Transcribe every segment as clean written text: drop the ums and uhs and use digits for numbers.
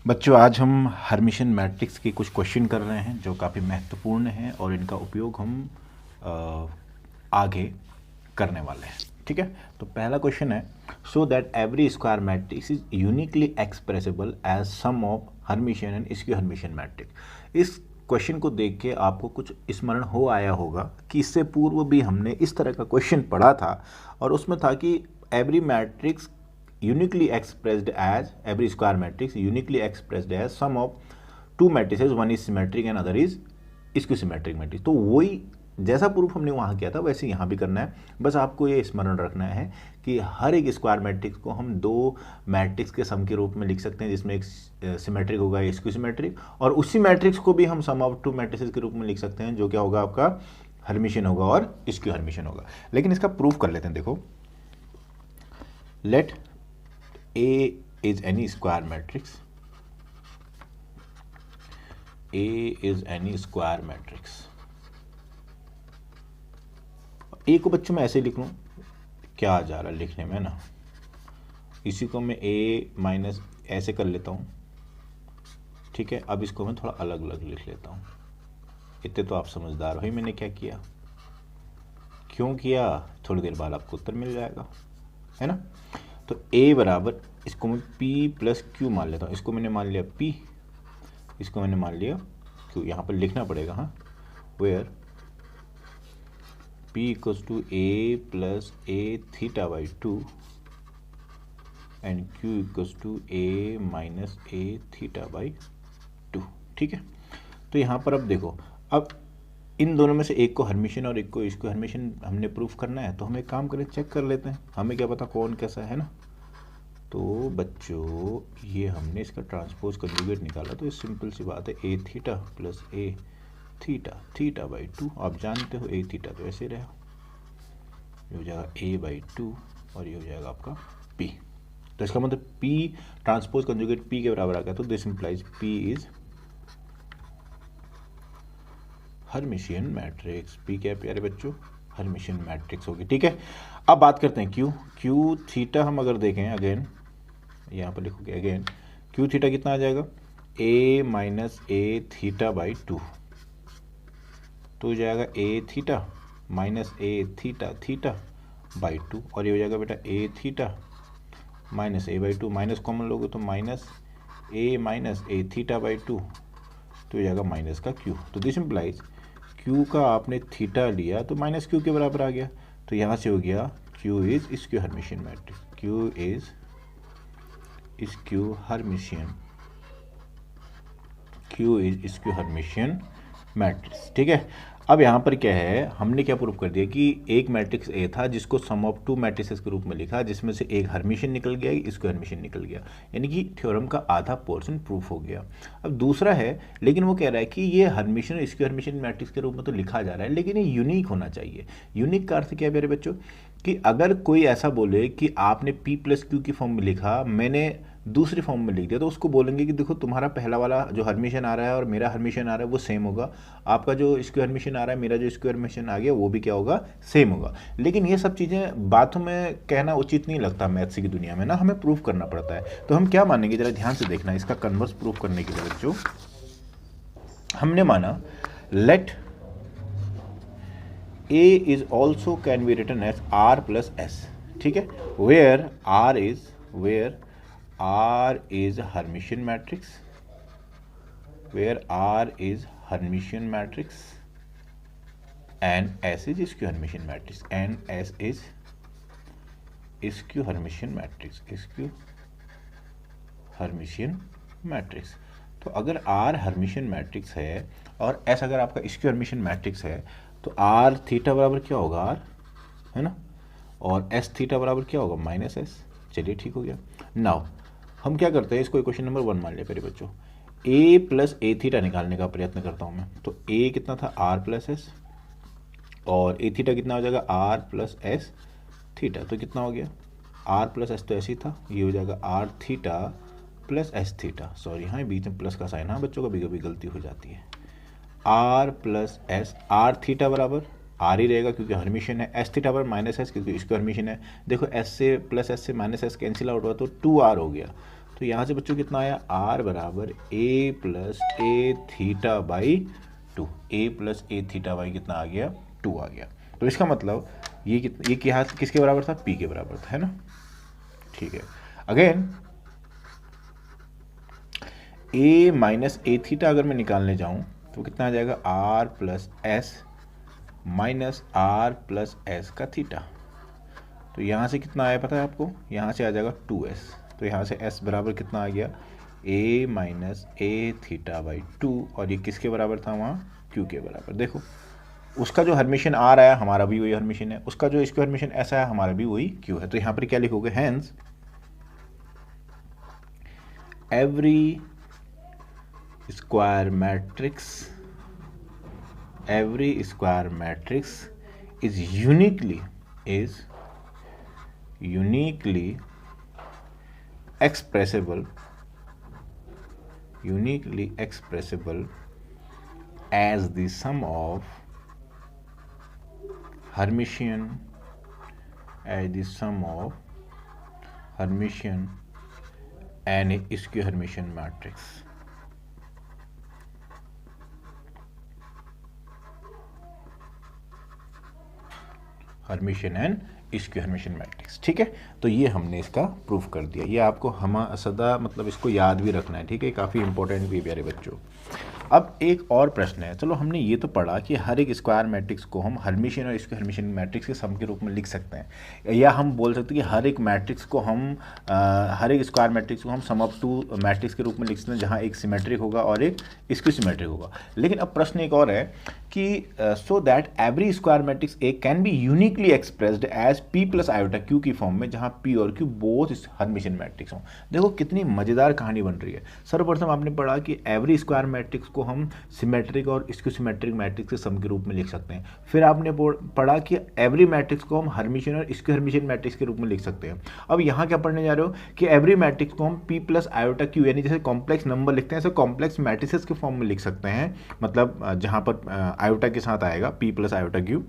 बच्चों, आज हम हर्मिशन मैट्रिक्स के कुछ क्वेश्चन कर रहे हैं जो काफ़ी महत्वपूर्ण हैं और इनका उपयोग हम अ, आगे करने वाले हैं। ठीक है, तो पहला क्वेश्चन है, so that every square matrix is uniquely expressible as sum of Hermitian and square Hermitian matrix. इस क्वेश्चन को देख के आपको कुछ स्मरण हो आया होगा कि इससे पूर्व भी हमने इस तरह का क्वेश्चन पढ़ा था और उसमें था कि every matrix uniquely expressed as every square matrix uniquely expressed as sum of two matrices, one is symmetric and other is symmetric matrix। तो वही जैसा प्रूफ हमने वहाँ किया था वैसे यहाँ भी करना है। बस आपको ये स्मरण रखना है कि हर एक स्क्वायर मैट्रिक्स को हम दो मैट्रिक्स के सम के रूप में लिख सकते हैं, जिसमें एक सिमेट्रिक होगा एक सिमेट्रिक, और उसी मैट्रिक्स को भी हम सम ऑफ टू मैट्रिसेस के रूप में लिख सकते हैं, जो क्या होगा आपका हर्मिशन होगा और स्क्वायर हर्मिशन होगा। लेकिन इसका प्रूफ कर लेते हैं। देखो, late A is any square matrix. A is any square matrix. A को बच्चों मैं ऐसे लिख लूँ, क्या आ जा रहा है लिखने में ना, इसी को मैं A माइनस ऐसे कर लेता हूँ। ठीक है, अब इसको मैं थोड़ा अलग अलग लिख लेता हूँ। इतने तो आप समझदार हो ही मैंने क्या किया, क्यों किया, थोड़ी देर बाद आपको उत्तर मिल जाएगा, है ना। तो A बराबर, इसको मैं P प्लस Q मान लेता हूँ। इसको मैंने मान लिया P, इसको मैंने मान लिया Q। यहाँ पर लिखना पड़ेगा, हाँ, where P equals to A plus A theta by 2 and Q equals to A minus A theta by 2। ठीक है, तो यहाँ पर अब देखो, अब इन दोनों में से एक को हर्मिशन और एक को इसको हर्मिशन हमने प्रूफ करना है, तो हम एक काम करें, चेक कर लेते हैं, हमें क्या पता कौन कैसा है ना। तो बच्चों, ये हमने इसका ट्रांसपोज कंजुगेट निकाला, तो ये सिंपल सी बात है, A theta plus A theta theta by 2। आप जानते हो ए थीटा तो ऐसे रहा, ये हो जाएगा ए बाई 2 और ये हो जाएगा आपका पी। तो इसका मतलब पी ट्रांसपोज कंजुगेट पी के बराबर आ गया, तो this implies P is Hermitian matrix. P क्या प्यारे बच्चों, हर्मिशियन मैट्रिक्स होगी। ठीक है, अब बात करते हैं क्यू थीटा। हम अगर देखें अगेन, यहाँ पर लिखोगे अगेन, क्यू थीटा कितना आ जाएगा, A minus A theta by 2। तो हो जाएगा A theta minus A theta theta by 2, और ये हो जाएगा बेटा A theta minus A by 2। Minus common लोगे तो माइनस ए थीटा बाई 2, तो हो जाएगा माइनस का क्यू। तो दिस इम्प्लाइज क्यू का आपने थीटा लिया तो माइनस क्यू के बराबर आ गया, तो यहाँ से हो गया Q is square Hermitian matrix. Q is square Hermitian, Q is square Hermitian matrix. ठीक है, अब यहाँ पर क्या है, हमने क्या प्रूव कर दिया कि एक मैट्रिक्स ए था जिसको सम ऑफ टू मैट्रिसेस के रूप में लिखा, जिसमें से एक हर्मिशियन निकल गया, एक स्क्वायर हर्मिशियन निकल गया, यानी कि थ्योरम का आधा पोर्शन प्रूफ हो गया। अब दूसरा है, लेकिन वो कह रहा है कि ये हर्मिशियन और स्क्वायर हर्मिशियन मैट्रिक्स के रूप में तो लिखा जा रहा है, लेकिन ये यूनिक होना चाहिए। यूनिक का अर्थ क्या है मेरे बच्चों, कि अगर कोई ऐसा बोले कि आपने P प्लस क्यू की फॉर्म में लिखा, मैंने दूसरी फॉर्म में लिख दिया, तो उसको बोलेंगे कि देखो तुम्हारा पहला वाला जो हर्मिशन आ रहा है और मेरा हर्मिशन आ रहा है वो सेम होगा, आपका जो स्क्वायर हर्मिशन आ रहा है, मेरा जो स्क्वायर हर्मिशन आ गया वो भी क्या होगा, सेम होगा। लेकिन ये सब चीज़ें बातों में कहना उचित नहीं लगता मैथ्स की दुनिया में ना, हमें प्रूफ करना पड़ता है। तो हम क्या मानेंगे, जरा ध्यान से देखना, इसका कन्वर्स प्रूफ करने के लिए बच्चों हमने माना late A is also can be written as R plus S। ठीक है, where R is Hermitian matrix, where R is Hermitian matrix and S is skew Hermitian matrix, and S is skew Hermitian matrix, skew Hermitian matrix। तो अगर R Hermitian matrix है और S अगर आपका square Hermitian matrix है, तो R theta बराबर क्या होगा, R है ना, और S थीटा बराबर क्या होगा, माइनस S। चलिए ठीक हो गया। नाउ हम क्या करते हैं, इसको इक्वेशन नंबर 1 मान लिया मेरे बच्चों। A प्लस ए थीटा निकालने का प्रयत्न करता हूँ मैं। तो A कितना था, R प्लस S, और ए थीटा कितना हो जाएगा, R प्लस S थीटा। तो कितना हो गया, R प्लस S तो ऐसे ही था, ये हो जाएगा R theta plus S theta. Sorry, हाँ बीच में प्लस का साइन, हाँ बच्चों कभी कभी गलती हो जाती है। R plus S, R theta बराबर आर ही रहेगा क्योंकि हर्मिशन है, एस थीटा बराबर माइनस एस क्योंकि इसका हर्मिशन है। देखो एस से प्लस एस से माइनस एस कैंसिल आउट हुआ तो 2r हो गया। तो यहाँ से बच्चों कितना आया, आर बराबर A plus A theta by 2, A plus A theta by कितना आ गया, 2 आ गया। तो इसका मतलब ये क्या किसके बराबर था, पी के बराबर था, है ना। ठीक है, again A minus A theta अगर मैं निकालने जाऊँ तो कितना आ जाएगा, R plus S minus R plus S का थीटा। तो यहाँ से कितना आया पता है आपको, यहाँ से आ जाएगा 2s। तो यहाँ से s बराबर कितना आ गया, a minus A theta by 2, और ये किसके बराबर था वहाँ, q के बराबर। देखो उसका जो हर्मिशन r आया हमारा भी वही हर्मिशन है, उसका जो इसका हर्मिशन s आया हमारा भी वही q है। तो यहाँ पर क्या लिखोगे, hence every square matrix is uniquely expressible as the sum of Hermitian and skew Hermitian matrix। Hermitian and skew Hermitian matrix. ठीक है, तो ये हमने इसका प्रूफ कर दिया। ये आपको हम सदा मतलब इसको याद भी रखना है। ठीक है, काफ़ी इंपॉर्टेंट भी प्यारे बच्चों। अब एक और प्रश्न है, चलो हमने ये तो पढ़ा कि हर एक स्क्वायर मैट्रिक्स को हम हर्मिशियन और स्क्यू हर्मिशियन मैट्रिक्स के सम के रूप में लिख सकते हैं, या हम बोल सकते हैं कि हर एक मैट्रिक्स को हम हर एक स्क्वायर मैट्रिक्स को हम सम ऑफ टू मैट्रिक्स के रूप में लिख सकते हैं, जहाँ एक सिमेट्रिक होगा और एक स्क्यू सिमेट्रिक होगा। लेकिन अब प्रश्न एक और है कि so that every square matrix A can be uniquely expressed as P plus iota Q की फॉर्म में, जहाँ पी और क्यू बोथ हर्मिशियन मैट्रिक्स हों। देखो कितनी मज़ेदार कहानी बन रही है। सर्वप्रथम आपने पढ़ा कि एवरी स्क्वायर मैट्रिक्स को हम सिमेट्रिक और स्क्यू सिमेट्रिक मैट्रिक्स के सम के रूप में लिख सकते हैं। फिर आपने पढ़ा कि एवरी मैट्रिक्स को हम हर्मिशियन और स्क्यू हर्मिशियन मैट्रिक्स के रूप में लिख सकते हैं। अब यहाँ क्या पढ़ने जा रहे हो कि एवरी मैट्रिक्स को हम पी प्लस आयोटा क्यू, यानी जैसे कॉम्प्लेक्स नंबर लिखते हैं ऐसे कॉम्प्लेक्स मैट्रिसेस के फॉर्म में लिख सकते हैं। मतलब जहाँ पर आयोटा के साथ आएगा पी प्लस आयोटा क्यू,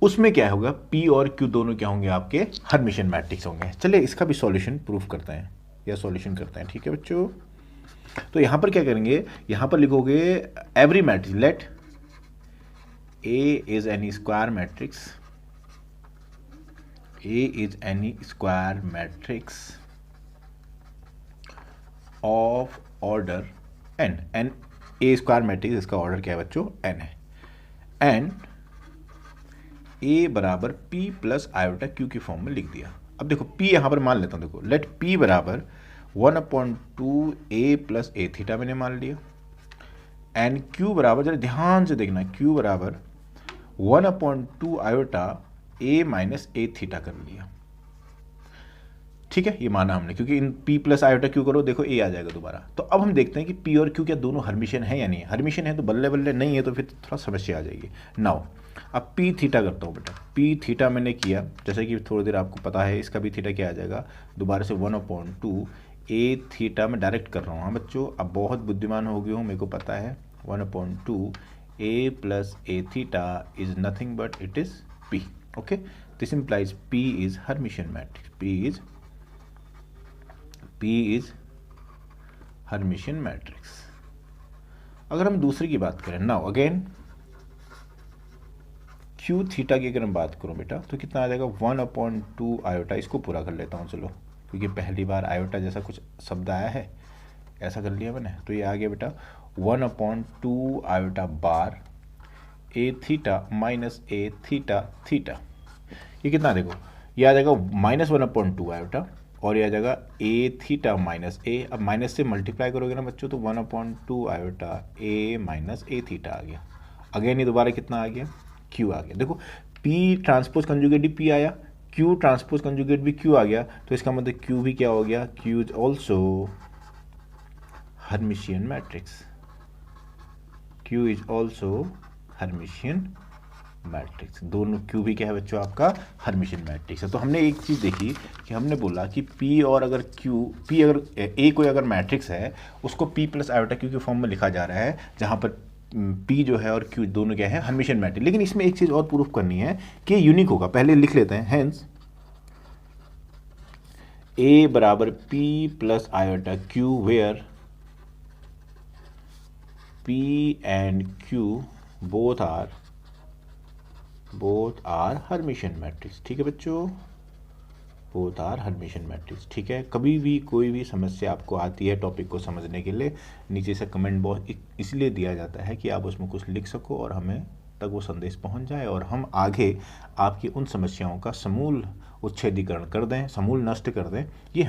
उसमें क्या होगा, पी और क्यू दोनों क्या होंगे, आपके हर्मिशियन मैट्रिक्स होंगे। चलिए इसका भी सॉल्यूशन प्रूफ करते हैं या सॉल्यूशन करते हैं। ठीक है बच्चों, तो यहां पर क्या करेंगे, यहां पर लिखोगे every matrix, let A is any square matrix, A is any square matrix of order N, N A square matrix, इसका ऑर्डर क्या है बच्चों, एन है, एंड ए बराबर पी प्लस आयोटा क्यू की फॉर्म में लिख दिया। अब देखो पी यहां पर मान लेता हूं, देखो लेट पी बराबर 1/2 ए प्लस ए थीटा मैंने मान लिया, एंड क्यू बराबर, जरा ध्यान से देखना, क्यू बराबर 1/2 iota A minus A theta कर लिया। ठीक है, ये माना हमने, क्योंकि इन p प्लस आयोटा क्यू करो, देखो a आ जाएगा दोबारा। तो अब हम देखते हैं कि p और q क्या दोनों हर्मिशियन है या नहीं। हर्मिशियन है तो बल्ले बल्ले, नहीं है तो फिर थोड़ा समस्या आ जाएगी। नाउ अब p थीटा करता हूँ बेटा, p थीटा मैंने किया, जैसे कि थोड़ी देर आपको पता है इसका भी थीटा क्या आ जाएगा, दोबारा से 1/2 a थीटा में डायरेक्ट कर रहा हूँ। हाँ बच्चों, अब बहुत बुद्धिमान हो गया हूँ, मेरे को पता है 1/2 a plus A theta is nothing but it is p। Okay, this implies p is Hermitian matrix, P is Hermitian matrix. अगर हम दूसरे की बात करें, नाउ अगेन क्यू थीटा की अगर हम बात करूं बेटा, तो कितना आ जाएगा 1/2 आयोटा। इसको पूरा कर लेता हूं चलो, क्योंकि पहली बार आयोटा जैसा कुछ शब्द आया है, ऐसा कर लिया मैंने, तो ये आ गया बेटा 1/2 iota bar A theta minus A theta theta. ये कितना, देखो ये आ जाएगा -1/2 आयोटा, और ये आ जाएगा ए थीटा माइनस ए। अब माइनस से मल्टीप्लाई करोगे ना बच्चों, तो 1/2 iota A minus A theta आ गया। अगेन ये दोबारा कितना आ गया, क्यू आ गया। देखो पी ट्रांसपोज कंजुगेट भी पी आया, क्यू ट्रांसपोज कंजुगेट भी क्यू आ गया, तो इसका मतलब क्यू भी क्या हो गया, Q is also Hermitian matrix, Q is also Hermitian matrix. दोनों क्यू भी क्या है बच्चों, आपका हर्मिशियन मैट्रिक्स है। तो हमने एक चीज़ देखी कि हमने बोला कि पी और अगर क्यू, पी अगर ए कोई अगर मैट्रिक्स है, उसको पी प्लस आयोटा क्यू के फॉर्म में लिखा जा रहा है, जहाँ पर पी जो है और क्यू दोनों क्या है, हर्मिशियन मैट्रिक्स। लेकिन इसमें एक चीज़ और प्रूफ करनी है कि यूनिक होगा, पहले लिख लेते हैं। हेंस ए बराबर P plus iota Q where P and Q both are Hermitian matrix. ठीक है बच्चों, बोथ आर हर्मिशियन मैट्रिक्स। ठीक है, कभी भी कोई भी समस्या आपको आती है टॉपिक को समझने के लिए, नीचे से कमेंट बॉक्स इसलिए दिया जाता है कि आप उसमें कुछ लिख सको और हमें तक वो संदेश पहुंच जाए और हम आगे आपकी उन समस्याओं का समूल उच्छेदीकरण कर दें, समूल नष्ट कर दें। ये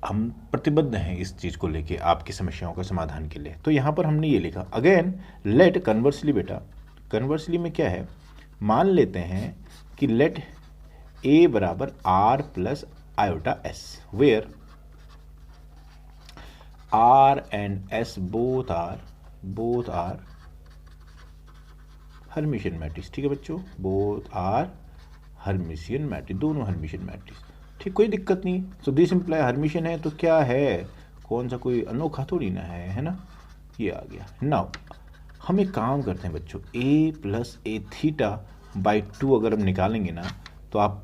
हम प्रतिबद्ध हैं इस चीज़ को लेके आपकी समस्याओं का समाधान के लिए। तो यहाँ पर हमने ये लिखा, अगेन लेट कन्वर्सली, बेटा कन्वर्सली में क्या है, मान लेते हैं कि लेट ए बराबर R plus iota S, where R and S both are Hermitian matrix. ठीक है बच्चों, बोथ आर हर्मिशियन मैट्रिक्स, दोनों हर्मिशियन मैट्रिक्स। ठीक, कोई दिक्कत नहीं। सो दिस इम्प्लाई हर्मिशियन है तो क्या है, कौन सा कोई अनोखा थोड़ी ना है ना, ये आ गया। नाउ हम एक काम करते हैं बच्चों, ए प्लस ए थीटा बाई 2 अगर हम निकालेंगे ना तो आप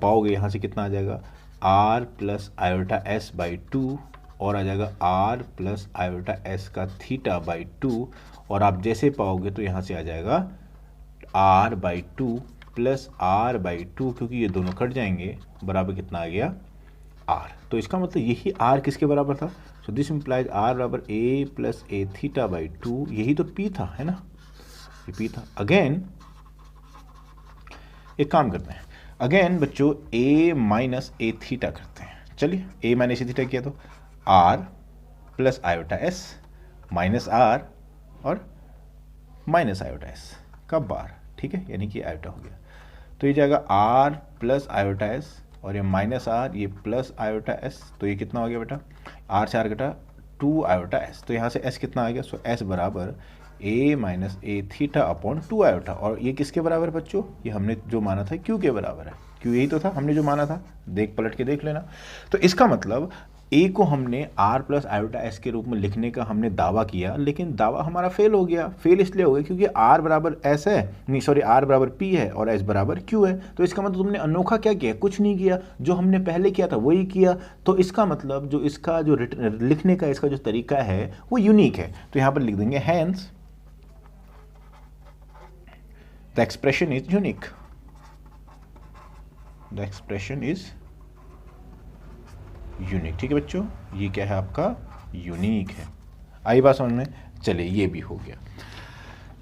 पाओगे यहाँ से कितना आ जाएगा, R plus iota S by 2 और आ जाएगा आर प्लस आयोटा एस का थीटा बाई 2 और आप जैसे पाओगे तो यहाँ से आ जाएगा R by 2 plus R by 2, क्योंकि ये दोनों कट जाएंगे, बराबर कितना आ गया आर। तो इसका मतलब यही आर किसके बराबर था, सो दिस इम्प्लाइज आर बराबर A plus A theta by 2, यही तो पी था, है ना, ये पी था। अगेन एक काम करते हैं, अगेन बच्चों a माइनस ए थीटा करते हैं। चलिए a माइनस ए थीटा किया तो r plus iota s minus r और माइनस आयोटा s का बार। ठीक है, यानी कि आयोटा हो गया, तो ये जाएगा r प्लस आयोटा s और ये माइनस r, ये प्लस आयोटा s, तो ये कितना हो गया बेटा, r से r घटा 2 आयोटा s, तो यहाँ से s कितना आ गया, सो s बराबर a minus A theta upon 2 iota. और ये किसके बराबर है बच्चों, ये हमने जो माना था q के बराबर है, q यही तो था हमने जो माना था, पलट के देख लेना। तो इसका मतलब a को हमने r प्लस आयोटा s के रूप में लिखने का हमने दावा किया, लेकिन दावा हमारा फेल हो गया। फेल इसलिए हो गया क्योंकि r बराबर s है, नहीं सॉरी r बराबर p है और s बराबर q है। तो इसका मतलब तुमने अनोखा क्या किया, कुछ नहीं किया, जो हमने पहले किया था वही किया। तो इसका मतलब जो इसका जो लिखने का इसका जो तरीका है वो यूनिक है। तो यहाँ पर लिख देंगे hence the expression is unique, the expression is unique। ठीक है बच्चों, ये क्या है आपका, यूनिक है। आई बात समझ में, चलिए ये भी हो गया।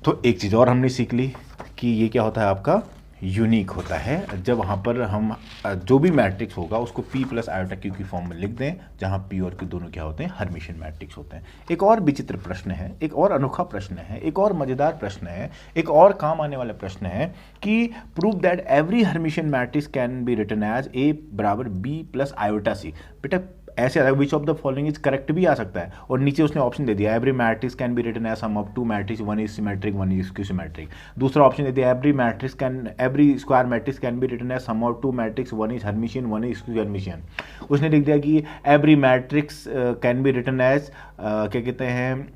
तो एक चीज़ और हमने सीख ली कि ये क्या होता है आपका, यूनिक होता है जब वहाँ पर हम जो भी मैट्रिक्स होगा उसको p प्लस आयोटा क्यू की फॉर्म में लिख दें, जहाँ p और q दोनों क्या होते हैं, हर्मिशियन मैट्रिक्स होते हैं। एक और विचित्र प्रश्न है, एक और अनोखा प्रश्न है, एक और मज़ेदार प्रश्न है, एक और काम आने वाला प्रश्न है कि prove that every Hermitian matrix can be written as a बराबर b प्लस आयोटा c। बेटा ऐसे आता है, which of the following is correct भी आ सकता है, और नीचे उसने ऑप्शन दे दिया, every matrix can be written as sum of 2 matrix, 1 is symmetric 1 is skew. दूसरा ऑप्शन दे दिया, every square matrix can be written as sum of 2 matrix, 1 is Hermitian 1 is skew Hermitian. उसने लिख दिया कि every matrix can be written as क्या कहते हैं,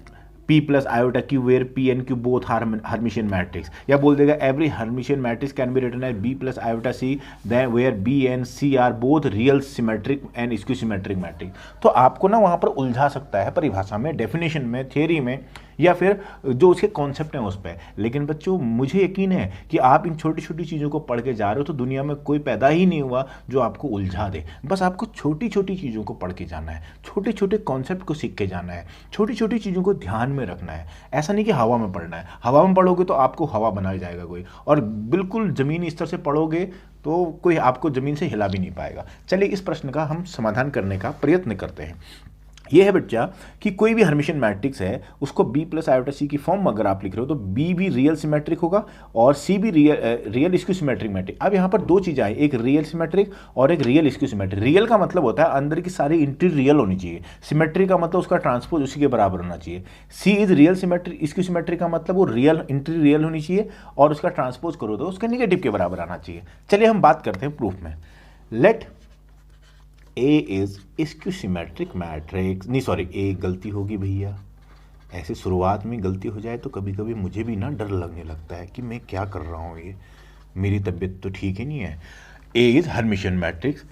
P plus iota Q where P and Q both Hermitian matrix, या बोल देगा every Hermitian matrix can be written as B plus iota C then where B and C are both real symmetric and skew symmetric matrix. तो आपको ना वहाँ पर उलझा सकता है परिभाषा में, डेफिनेशन में, थियरी में, या फिर जो उसके कॉन्सेप्ट हैं उस पर। लेकिन बच्चों मुझे यकीन है कि आप इन छोटी छोटी चीज़ों को पढ़ के जा रहे हो तो दुनिया में कोई पैदा ही नहीं हुआ जो आपको उलझा दे। बस आपको छोटी छोटी चीज़ों को पढ़ के जाना है, छोटे छोटे कॉन्सेप्ट को सीख के जाना है, छोटी छोटी चीज़ों को ध्यान में रखना है। ऐसा नहीं कि हवा में पढ़ना है, हवा में पढ़ोगे तो आपको हवा बनाया जाएगा कोई, और बिल्कुल ज़मीनी स्तर से पढ़ोगे तो कोई आपको ज़मीन से हिला भी नहीं पाएगा। चलिए इस प्रश्न का हम समाधान करने का प्रयत्न करते हैं। ये है बच्चा कि कोई भी हर्मिशियन मैट्रिक्स है उसको b प्लस आयोटा c की फॉर्म में अगर आप लिख रहे हो तो b भी रियल सिमेट्रिक होगा और c भी रियल स्क्यू सिमेट्रिक मैट्रिक। अब यहाँ पर दो चीज़ें आई, एक रियल सिमेट्रिक और एक रियल स्क्यू सिमेट्रिक। रियल का मतलब होता है अंदर की सारी इंट्री रियल होनी चाहिए, सिमेट्रिक का मतलब उसका ट्रांसपोज उसी के बराबर होना चाहिए। c is real symmetric, skew symmetric का मतलब वो रियल इंट्री रियल होनी चाहिए और उसका ट्रांसपोज करो तो उसका निगेटिव के बराबर आना चाहिए। चलिए हम बात करते हैं प्रूफ में। Let A is skew symmetric matrix, नहीं सॉरी A गलती होगी भैया, ऐसे शुरुआत में गलती हो जाए तो कभी कभी मुझे भी ना डर लगने लगता है कि मैं क्या कर रहा हूँ, ये मेरी तबीयत तो ठीक ही नहीं है। A is Hermitian matrix.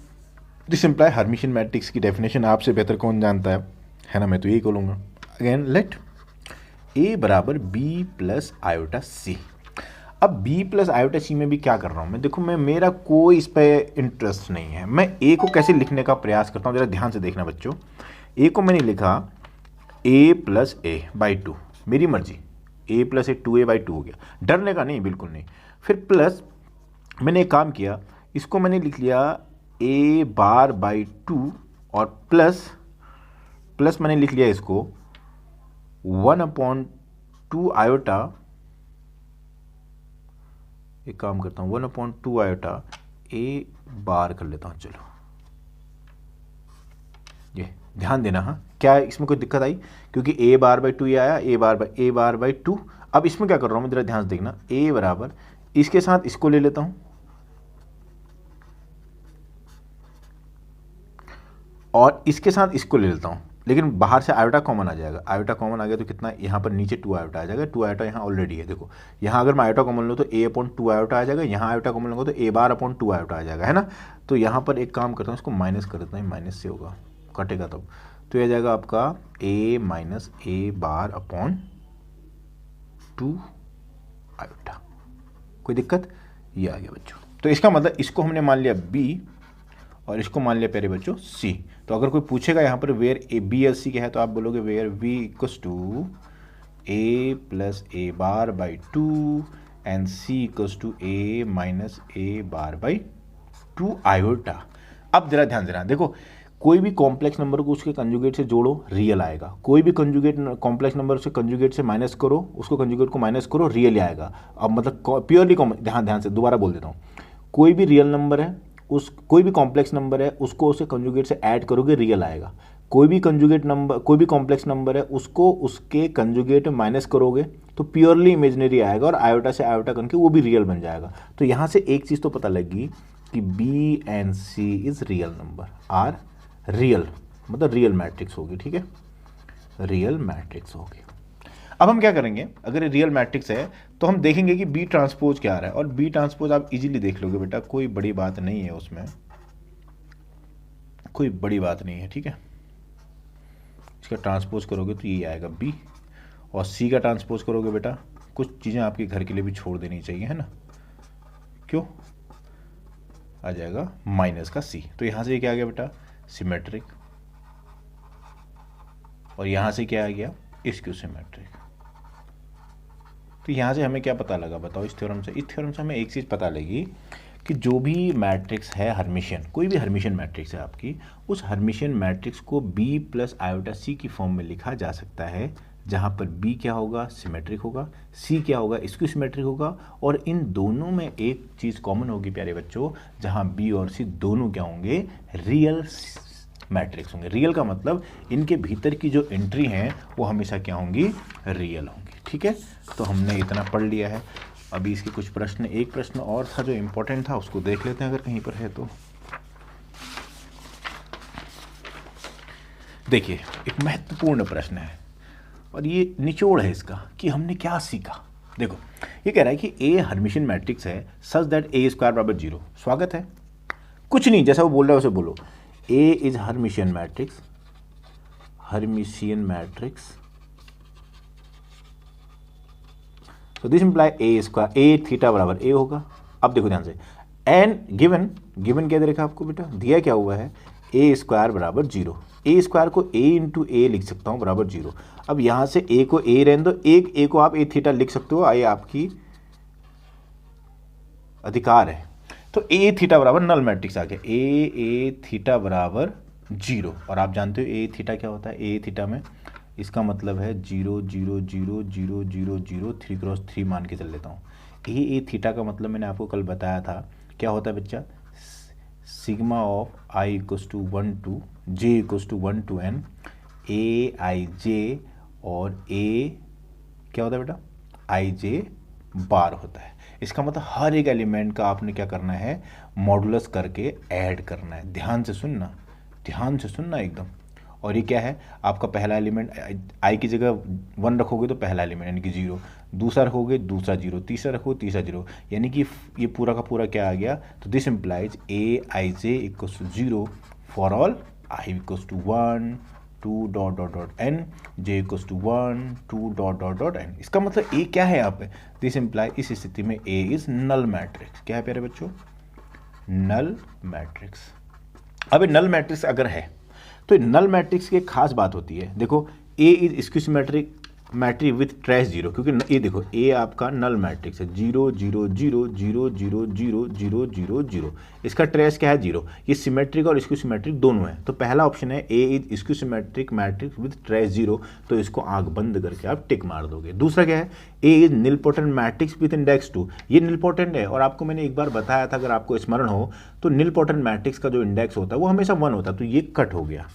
This imply Hermitian matrix की डेफिनेशन आपसे बेहतर कौन जानता है ना, मैं तो यही बोलूँगा। अगेन लेट ए बराबर बी प्लस आयोटा सी। अब b प्लस आयोटा सी में भी क्या कर रहा हूँ मैं, देखो मैं मेरा कोई इस पर इंटरेस्ट नहीं है। मैं a को कैसे लिखने का प्रयास करता हूँ, जरा ध्यान से देखना बच्चों। a को मैंने लिखा a plus A by two, मेरी मर्जी, a plus A 2a by two हो गया, डरने का नहीं, बिल्कुल नहीं। फिर प्लस मैंने एक काम किया, इसको मैंने लिख लिया a बार बाई टू, और प्लस प्लस मैंने लिख लिया इसको 1/2 आयोटा, एक काम करता हूँ 1/2 आयोटा ए बार कर लेता हूँ। चलो ये ध्यान देना, हाँ क्या इसमें कोई दिक्कत आई, क्योंकि ए बार बाई टू ये आया, ए बार बाई टू। अब इसमें क्या कर रहा हूँ मैं, जरा ध्यान से देखना, ए बराबर इसके साथ इसको ले लेता हूँ और इसके साथ इसको ले लेता हूँ, लेकिन बाहर से आयोटा कॉमन आ जाएगा। आयोटा कॉमन आ गया तो कितना, यहाँ पर नीचे 2 आयोटा आ जाएगा। 2 आयोटा यहाँ ऑलरेडी है, देखो यहाँ अगर मैं आयोटा कॉमन लूँ तो a/2 आयोटा आ जाएगा, यहाँ आयोटा कॉमन लूँगा तो a/2 आयोटा आ जाएगा, है ना। तो यहाँ पर एक काम करता हूँ, इसको माइनस कर देता हूँ, माइनस से होगा, कटेगा तब, तो यह जाएगा आपका a माइनस a/2 आयोटा। कोई दिक्कत, ये आ गया बच्चों। तो इसका मतलब इसको हमने मान लिया b और इसको मान लिया प्यारे बच्चों c। तो अगर कोई पूछेगा यहाँ पर where A B L C क्या है, तो आप बोलोगे where v equals to a plus A bar by two and c equals to a minus A bar by two iota. अब जरा ध्यान देना, देखो कोई भी कॉम्प्लेक्स नंबर को उसके कंजुगेट से जोड़ो, रियल आएगा। कोई भी कंजुगेट कॉम्प्लेक्स नंबर से कंजुगेट से माइनस करो, उसको कंजुगेट को माइनस करो, रियल आएगा। अब मतलब प्योरली ध्यान से दोबारा बोल देता हूँ, कोई भी रियल नंबर है, उस कोई भी कॉम्प्लेक्स नंबर है उसको उसे कंजुगेट से ऐड करोगे, रियल आएगा। कोई भी कंजुगेट नंबर, कोई भी कॉम्प्लेक्स नंबर है उसको उसके कंजुगेट में माइनस करोगे तो प्योरली इमेजिनरी आएगा, और आयोटा से आयोटा करके वो भी रियल बन जाएगा। तो यहाँ से एक चीज़ तो पता लगी कि b and c is real number, R real, मतलब रियल मैट्रिक्स होगी, ठीक है, रियल मैट्रिक्स होगी। अब हम क्या करेंगे, अगर रियल मैट्रिक्स है तो हम देखेंगे कि बी ट्रांसपोज क्या आ रहा है, और बी ट्रांसपोज आप इजीली देख लोगे बेटा, कोई बड़ी बात नहीं है उसमें, कोई बड़ी बात नहीं है, ठीक है। इसका ट्रांसपोज करोगे तो ये आएगा बी, और सी का ट्रांसपोज करोगे बेटा, कुछ चीज़ें आपके घर के लिए भी छोड़ देनी चाहिए, है ना, क्यों, आ जाएगा माइनस का सी। तो यहाँ से क्या आ गया बेटा, सिमेट्रिक, और यहाँ से क्या आ गया, स्क्यू सिमेट्रिक। तो यहाँ से हमें क्या पता लगा बताओ, इस थ्योरम से, इस थ्योरम से हमें एक चीज़ पता लगी कि जो भी मैट्रिक्स है हर्मिशियन, कोई भी हर्मिशियन मैट्रिक्स है आपकी, उस हर्मिशियन मैट्रिक्स को b प्लस आयोटा सी की फॉर्म में लिखा जा सकता है, जहाँ पर b क्या होगा, सिमेट्रिक होगा, c क्या होगा, स्क्यू सिमेट्रिक होगा, और इन दोनों में एक चीज़ कॉमन होगी प्यारे बच्चों, जहाँ b और c दोनों क्या होंगे, रियल मैट्रिक्स होंगे। रियल का मतलब इनके भीतर की जो एंट्री हैं वो हमेशा क्या होंगी, रियल होंगी, ठीक है। तो हमने इतना पढ़ लिया है। अभी इसके कुछ प्रश्न, एक प्रश्न और था जो इम्पोर्टेंट था, उसको देख लेते हैं अगर कहीं पर है तो। देखिए एक महत्वपूर्ण प्रश्न है और ये निचोड़ है इसका कि हमने क्या सीखा। देखो ये कह रहा है कि ए हर्मिशियन मैट्रिक्स है सच दैट ए स्क्वायर बराबर 0। स्वागत है, कुछ नहीं, जैसा वो बोल रहा है उसे बोलो। A is Hermitian matrix, Hermitian matrix, तो this imply A square, A theta बराबर ए होगा। अब देखो ध्यान से, एंड गिवन, गिवन क्या दे रखा आपको बेटा, दिया क्या हुआ है, ए स्क्वायर बराबर 0। ए स्क्वायर को ए इंटू ए लिख सकता हूँ बराबर 0। अब यहाँ से ए को ए रहने दो, एक ए को आप ए थीटा लिख सकते हो, ये आपकी अधिकार है। तो ए थीटा बराबर नल मैट्रिक्स आ गया, ए थीटा बराबर 0, और आप जानते हो ए थीटा क्या होता है, ए थीटा में इसका मतलब है 0 0 0 0 0 0 3 क्रॉस 3 मान के चल लेता हूँ। ए थीटा का मतलब मैंने आपको कल बताया था क्या होता है बच्चा, sigma of I equals to 1 to J equals to 1 to N A I J, और ए क्या होता है बेटा, आई जे बार होता है। इसका मतलब हर एक एलिमेंट का आपने क्या करना है, मॉडुलस करके ऐड करना है। ध्यान से सुनना, ध्यान से सुनना एकदम। और ये क्या है आपका पहला एलिमेंट, आई की जगह 1 रखोगे तो पहला एलिमेंट यानी कि 0, दूसरा रखोगे दूसरा जीरो, तीसरा रखो तीसरा जीरो, यानी कि ये पूरा का पूरा क्या आ गया, तो this implies A I J equals to 0 for all I equals to 1 2 dot dot dot N, J equals to 1 2 dot dot dot N. इसका मतलब ए क्या है यहाँ पे, दिस इम्प्लाई इस स्थिति में ए इज नल मैट्रिक्स। क्या है प्यारे बच्चों, नल मैट्रिक्स। अब नल मैट्रिक्स अगर है तो नल मैट्रिक्स की एक खास बात होती है, देखो A is skew symmetric matrix with trace zero, क्योंकि ये देखो ए आपका नल मैट्रिक्स है, 0 0 0 0 0 0 0 0 0, इसका ट्रेस क्या है 0, ये सिमेट्रिक और स्क्यूसिमेट्रिक दोनों है। तो पहला ऑप्शन है A is स्क्यूसिमेट्रिक matrix with trace 0, तो इसको आंख बंद करके आप टिक मार दोगे। दूसरा क्या है, A is nilpotent matrix with index 2, ये निलपोटेंट है और आपको मैंने एक बार बताया था, अगर आपको स्मरण हो तो निलपोटेंट मैट्रिक्स का जो इंडेक्स होता है वो हमेशा 1 होता है, तो ये कट हो गया।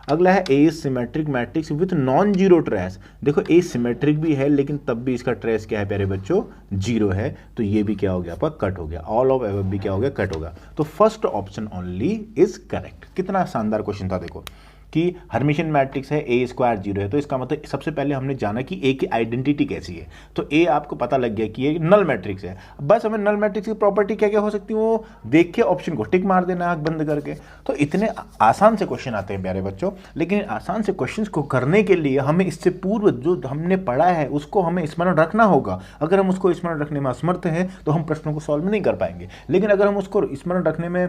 अगला है A is symmetric matrix with non zero trace, देखो ए सिमेट्रिक भी है लेकिन तब भी इसका ट्रेस क्या है प्यारे बच्चों 0 है, तो ये भी क्या हो गया आपका कट हो गया, ऑल ऑफ एबव भी क्या हो गया कट होगा। तो first option only is correct. कितना शानदार क्वेश्चन था, देखो कि हर्मिशियन मैट्रिक्स है ए स्क्वायर 0 है, तो इसका मतलब सबसे पहले हमने जाना कि ए की आइडेंटिटी कैसी है, तो ए आपको पता लग गया कि ये नल मैट्रिक्स है। बस हमें नल मैट्रिक्स की प्रॉपर्टी क्या क्या हो सकती है वो देख के ऑप्शन को टिक मार देना आंख बंद करके। तो इतने आसान से क्वेश्चन आते हैं प्यारे बच्चों, लेकिन आसान से क्वेश्चन को करने के लिए हमें इससे पूर्व जो हमने पढ़ा है उसको हमें स्मरण रखना होगा। अगर हम उसको स्मरण रखने में असमर्थ हैं तो हम प्रश्नों को सॉल्व नहीं कर पाएंगे, लेकिन अगर हम उसको स्मरण रखने में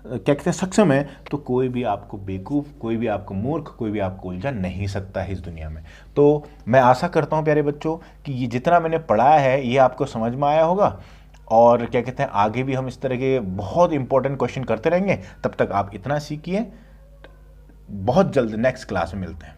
क्या कहते हैं सक्षम है, तो कोई भी आपको बेवकूफ़, कोई भी आपको मूर्ख, कोई भी आपको उलझा नहीं सकता है इस दुनिया में। तो मैं आशा करता हूँ प्यारे बच्चों कि ये जितना मैंने पढ़ाया है ये आपको समझ में आया होगा, और क्या कहते हैं आगे भी हम इस तरह के बहुत इंपॉर्टेंट क्वेश्चन करते रहेंगे। तब तक आप इतना सीखिए, बहुत जल्द नेक्स्ट क्लास में मिलते हैं।